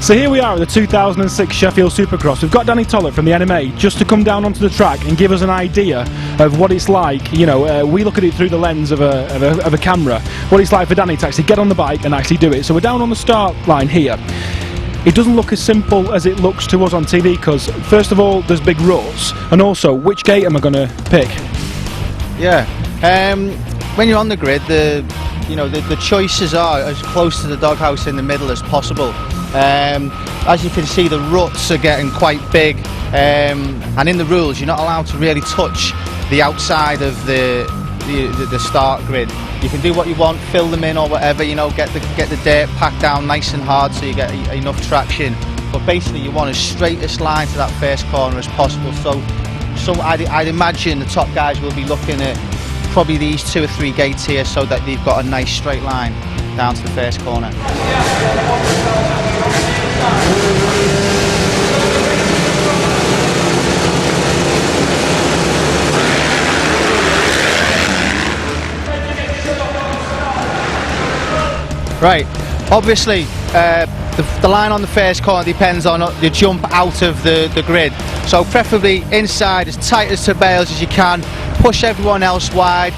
So here we are at the 2006 Sheffield Supercross. We've got Danny Tollett from the NMA just to come down onto the track and give us an idea of what it's like. You know, we look at it through the lens of a camera, what it's like for Danny to actually get on the bike and actually do it. So we're down on the start line here. It doesn't look as simple as it looks to us on TV because, first of all, there's big ruts, and also, which gate am I going to pick? Yeah, when you're on the grid, the choices are as close to the doghouse in the middle as possible. As you can see, the ruts are getting quite big, and in the rules you're not allowed to really touch the outside of the start grid. You can do what you want, fill them in or whatever, you know, get the dirt packed down nice and hard so you get enough traction, but basically you want as straightest line to that first corner as possible. So I'd imagine the top guys will be looking at probably these 2 or 3 gates here so that they've got a nice straight line down to the first corner. Right, obviously the line on the first corner depends on the jump out of the grid, so preferably inside as tight as to bales as you can, push everyone else wide.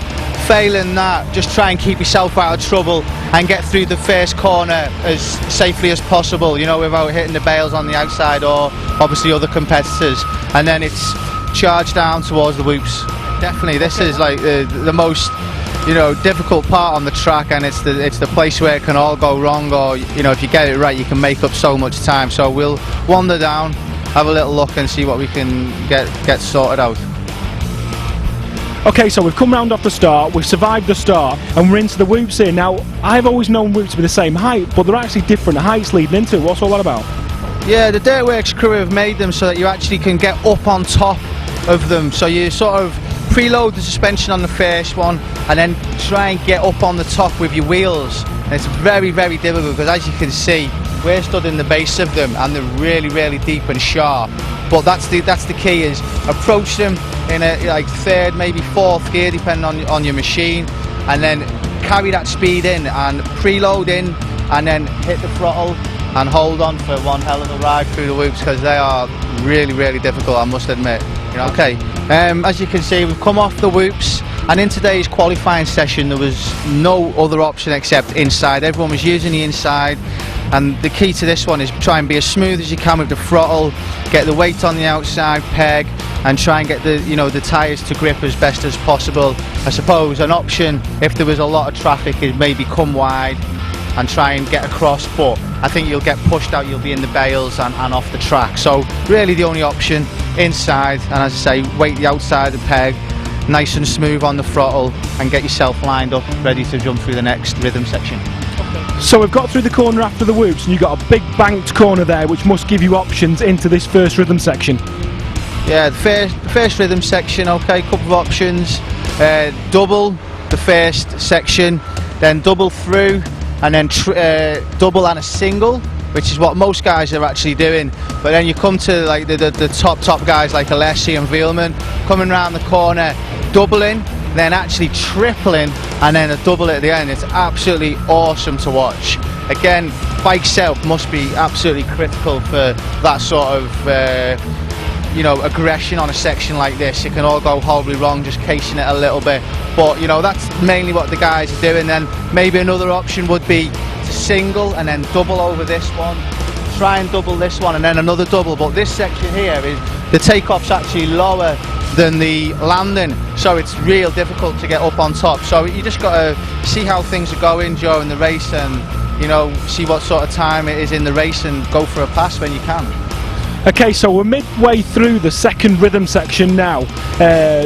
Failing that, just try and keep yourself out of trouble and get through the first corner as safely as possible, you know, without hitting the bales on the outside or obviously other competitors, and then it's charge down towards the whoops. Definitely this is like the most, you know, difficult part on the track, and it's the place where it can all go wrong, or you know, if you get it right you can make up so much time. So we'll wander down, have a little look and see what we can get sorted out. Okay, so we've come round off the start, we've survived the start, and we're into the whoops here. Now, I've always known whoops to be the same height, but they're actually different heights leading into it. What's all that about? Yeah, the Dirtworks crew have made them so that you actually can get up on top of them. So you sort of preload the suspension on the first one and then try and get up on the top with your wheels. And it's very, very difficult because, as you can see, we're stood in the base of them and they're really, really deep and sharp. But that's the key, is approach them in a like 3rd, maybe 4th gear depending on your machine, and then carry that speed in and preload in and then hit the throttle and hold on for one hell of a ride through the whoops, because they are really, really difficult, I must admit. You know? Okay, as you can see, we've come off the whoops, and in today's qualifying session there was no other option except inside. Everyone was using the inside, and the key to this one is try and be as smooth as you can with the throttle, get the weight on the outside peg, and try and get the tyres to grip as best as possible. I suppose an option, if there was a lot of traffic, is maybe come wide and try and get across, but I think you'll get pushed out, you'll be in the bales and off the track. So really the only option, inside, and as I say, weight the outside of the peg, nice and smooth on the throttle, and get yourself lined up, ready to jump through the next rhythm section. So we've got through the corner after the whoops, and you've got a big banked corner there which must give you options into this first rhythm section. Yeah, the first rhythm section, okay, couple of options. Double the first section, then double through, and then double and a single, which is what most guys are actually doing. But then you come to like the top guys like Alessi and Veelman, coming round the corner, doubling, then actually tripling, and then a double at the end. It's absolutely awesome to watch. Again, bike setup must be absolutely critical for that sort of you know, aggression on a section like this. It can all go horribly wrong, just casing it a little bit, but you know, that's mainly what the guys are doing. Then maybe another option would be to single and then double over this one, try and double this one and then another double. But this section here is the takeoff's actually lower than the landing, so it's real difficult to get up on top. So you just got to see how things are going during the race, and you know, see what sort of time it is in the race and go for a pass when you can. Okay, so we're midway through the second rhythm section now.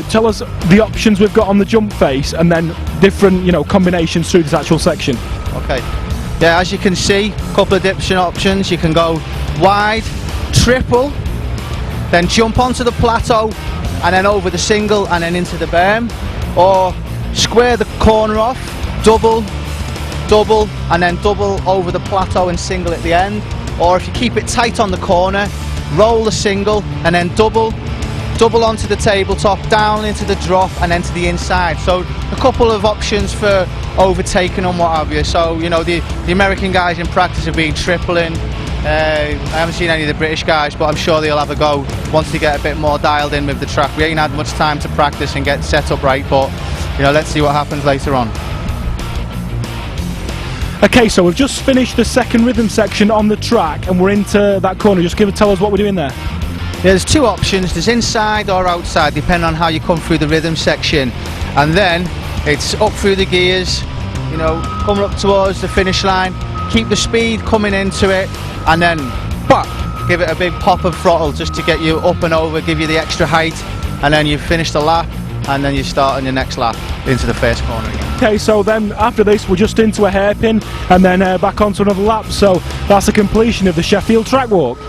Tell us the options we've got on the jump face, and then different, you know, combinations through this actual section. Okay, yeah, as you can see, a couple of different options. You can go wide, triple, then jump onto the plateau, and then over the single, and then into the berm, or square the corner off, double, and then double over the plateau and single at the end. Or if you keep it tight on the corner, roll the single and then double onto the tabletop, down into the drop and then to the inside. So a couple of options for overtaking and what have you. So you know, the American guys in practice have been tripling, I haven't seen any of the British guys, but I'm sure they'll have a go once they get a bit more dialed in with the track. We ain't had much time to practice and get set up right, but you know, let's see what happens later on. Okay, so we've just finished the second rhythm section on the track and we're into that corner. Just tell us what we're doing there. Yeah, there's two options. There's inside or outside, depending on how you come through the rhythm section. And then it's up through the gears, you know, coming up towards the finish line. Keep the speed coming into it, and then give it a big pop of throttle just to get you up and over, give you the extra height, and then you finish the lap, and then you start on your next lap into the first corner again. Okay, so then after this we're just into a hairpin and then back onto another lap, so that's the completion of the Sheffield track walk.